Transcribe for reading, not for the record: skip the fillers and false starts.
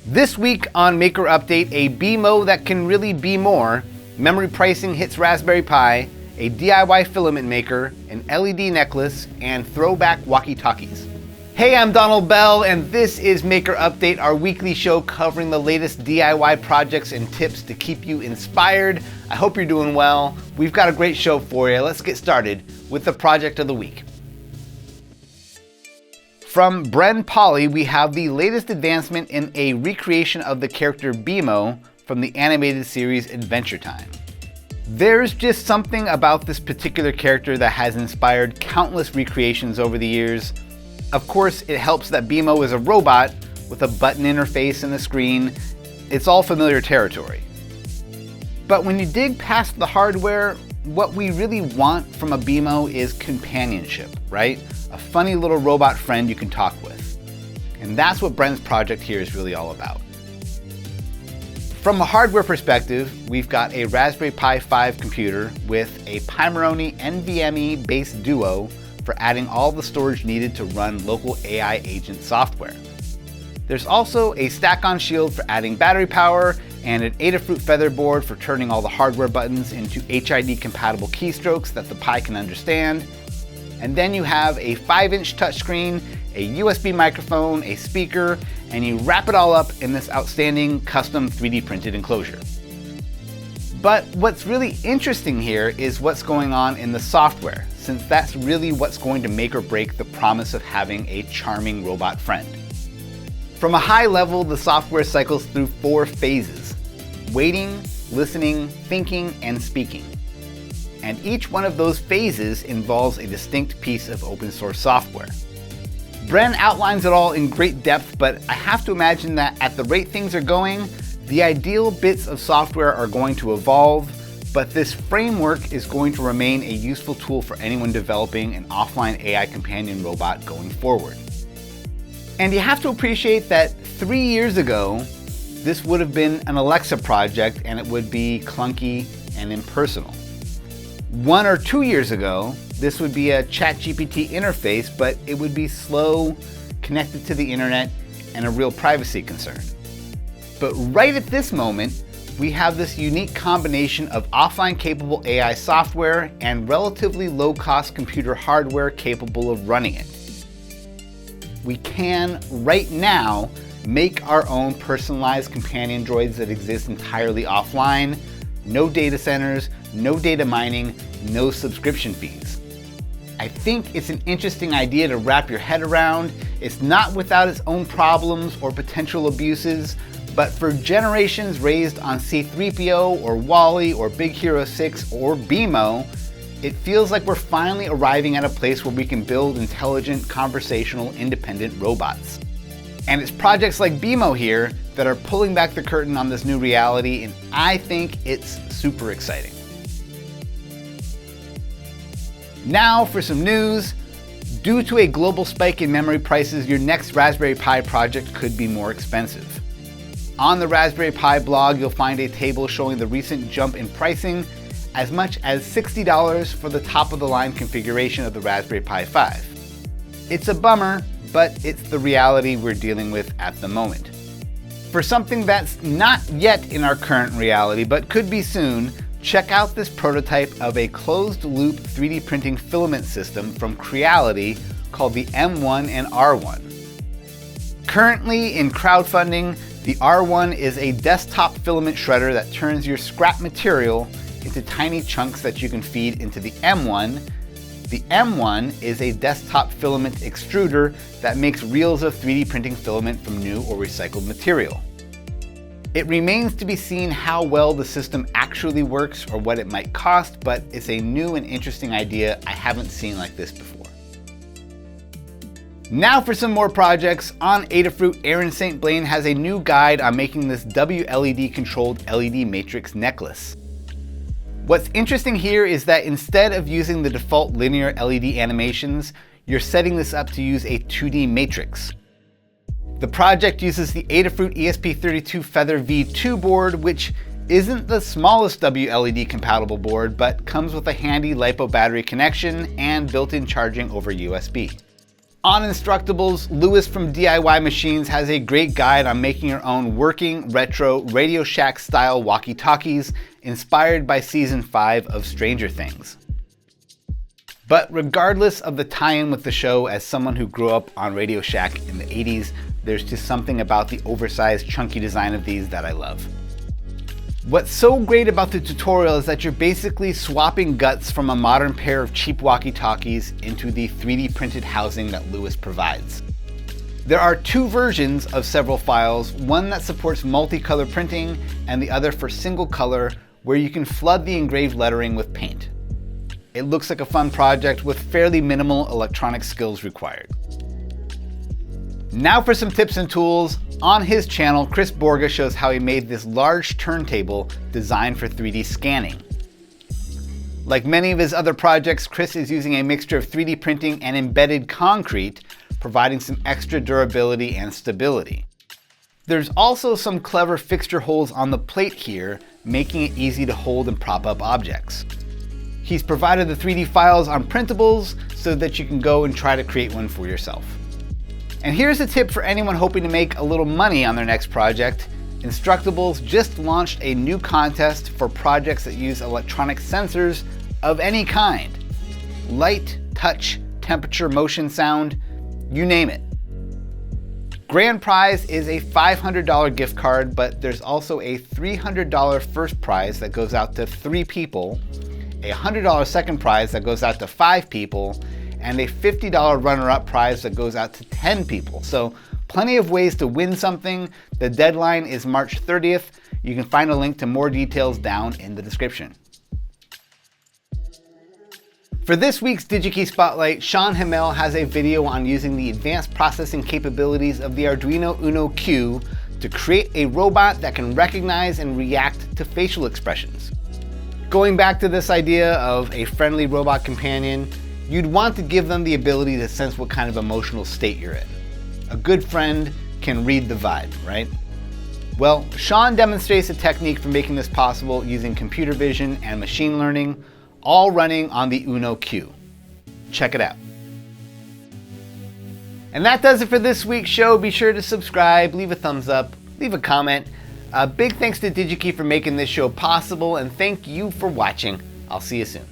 This week on Maker Update, a BMO that can really be more, memory pricing hits Raspberry Pi, a DIY filament maker, an LED necklace, and throwback walkie-talkies. Hey, I'm Donald Bell, and this is Maker Update, our weekly show covering the latest DIY projects and tips to keep you inspired. I hope you're doing well. We've got a great show for you. Let's get started with the project of the week. From brenpoly, we have the latest advancement in a recreation of the character BMO from the animated series Adventure Time. There's just something about this particular character that has inspired countless recreations over the years. Of course, it helps that BMO is a robot with a button interface and a screen. It's all familiar territory. But when you dig past the hardware, what we really want from a BMO is companionship, right? A funny little robot friend you can talk with. And that's what Bren's project here is really all about. From a hardware perspective, we've got a Raspberry Pi 5 computer with a Pimoroni NVMe-based Duo for adding all the storage needed to run local AI agent software. There's also a stack-on shield for adding battery power and an Adafruit Feather board for turning all the hardware buttons into HID-compatible keystrokes that the Pi can understand. And then you have a 5-inch touchscreen, a USB microphone, a speaker, and you wrap it all up in this outstanding custom 3D printed enclosure. But what's really interesting here is what's going on in the software, since that's really what's going to make or break the promise of having a charming robot friend. From a high level, the software cycles through 4 phases: waiting, listening, thinking, and speaking. And each one of those phases involves a distinct piece of open source software. Bren outlines it all in great depth, but I have to imagine that at the rate things are going, the ideal bits of software are going to evolve, but this framework is going to remain a useful tool for anyone developing an offline AI companion robot going forward. And you have to appreciate that 3 years ago, this would have been an Alexa project and it would be clunky and impersonal. 1 or 2 years ago, this would be a ChatGPT interface, but it would be slow, connected to the internet, and a real privacy concern. But right at this moment, we have this unique combination of offline capable AI software and relatively low-cost computer hardware capable of running it. We can, right now, make our own personalized companion droids that exist entirely offline. No data centers, no data mining, no subscription fees. I think it's an interesting idea to wrap your head around. It's not without its own problems or potential abuses, but for generations raised on C-3PO or WALL-E or Big Hero 6 or BMO, it feels like we're finally arriving at a place where we can build intelligent, conversational, independent robots. And it's projects like BMO here that are pulling back the curtain on this new reality, and I think it's super exciting. Now for some news. Due to a global spike in memory prices, your next Raspberry Pi project could be more expensive. On the Raspberry Pi blog, you'll find a table showing the recent jump in pricing, as much as $60 for the top-of-the-line configuration of the Raspberry Pi 5. It's a bummer, but it's the reality we're dealing with at the moment. For something that's not yet in our current reality, but could be soon, check out this prototype of a closed-loop 3D printing filament system from Creality called the M1 and R1. Currently in crowdfunding, the R1 is a desktop filament shredder that turns your scrap material into tiny chunks that you can feed into the M1. The M1 is a desktop filament extruder that makes reels of 3D printing filament from new or recycled material. It remains to be seen how well the system actually works or what it might cost, but it's a new and interesting idea I haven't seen like this before. Now for some more projects. On Adafruit, Erin St. Blaine has a new guide on making this WLED controlled LED matrix necklace. What's interesting here is that instead of using the default linear LED animations, you're setting this up to use a 2D matrix. The project uses the Adafruit ESP32 Feather V2 board, which isn't the smallest WLED compatible board, but comes with a handy LiPo battery connection and built-in charging over USB. On Instructables, Lewis from DIY Machines has a great guide on making your own working, retro, Radio Shack style walkie-talkies inspired by season 5 of Stranger Things. But regardless of the tie-in with the show, as someone who grew up on Radio Shack in the 80s, there's just something about the oversized, chunky design of these that I love. What's so great about the tutorial is that you're basically swapping guts from a modern pair of cheap walkie-talkies into the 3D printed housing that Lewis provides. There are 2 versions of several files, one that supports multicolor printing and the other for single color, where you can flood the engraved lettering with paint. It looks like a fun project with fairly minimal electronic skills required. Now for some tips and tools. On his channel, Chris Borge shows how he made this large turntable designed for 3D scanning. Like many of his other projects, Chris is using a mixture of 3D printing and embedded concrete, providing some extra durability and stability. There's also some clever fixture holes on the plate here, making it easy to hold and prop up objects. He's provided the 3D files on printables so that you can go and try to create one for yourself. And here's a tip for anyone hoping to make a little money on their next project. Instructables just launched a new contest for projects that use electronic sensors of any kind. Light, touch, temperature, motion, sound, you name it. Grand prize is a $500 gift card, but there's also a $300 first prize that goes out to 3 people, a $100 second prize that goes out to 5 people, and a $50 runner-up prize that goes out to 10 people. So plenty of ways to win something. The deadline is March 30th. You can find a link to more details down in the description. For this week's DigiKey Spotlight, Sean Hamel has a video on using the advanced processing capabilities of the Arduino Uno Q to create a robot that can recognize and react to facial expressions. Going back to this idea of a friendly robot companion, you'd want to give them the ability to sense what kind of emotional state you're in. A good friend can read the vibe, right? Well, Sean demonstrates a technique for making this possible using computer vision and machine learning, all running on the Uno Q. Check it out. And that does it for this week's show. Be sure to subscribe, leave a thumbs up, leave a comment. Big thanks to DigiKey for making this show possible, and thank you for watching. I'll see you soon.